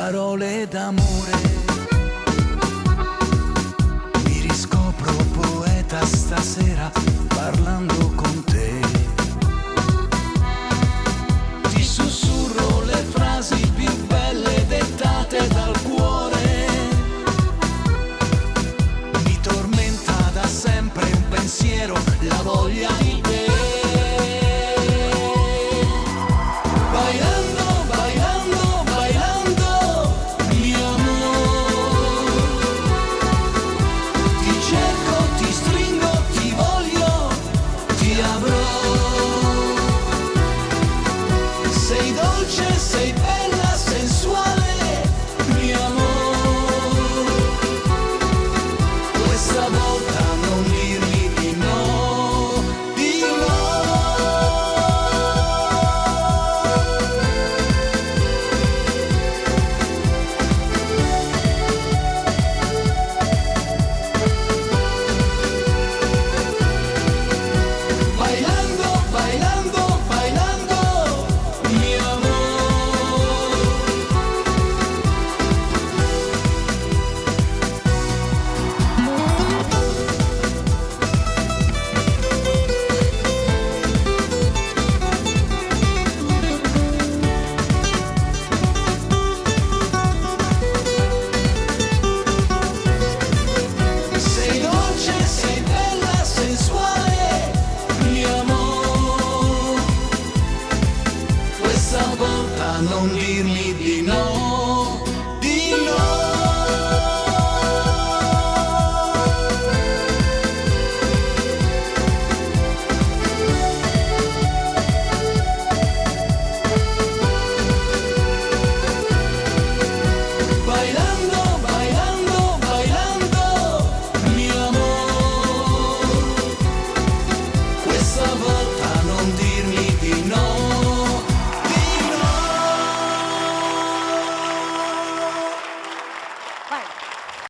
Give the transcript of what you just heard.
parole d'amore. Mi riscopro poeta stasera parlando con te. Ti sussurro le frasi più belle dettate dal cuore. Mi tormenta da sempre un pensiero, la voglia di te. Sei bella, sensuale, mio amore. Questa volta non dirmi di no, di no. Bailando, bailando, bailando, mio amore. Sei dolce, sei bella, sensuale, mio amore. Questa volta non dirmi di no.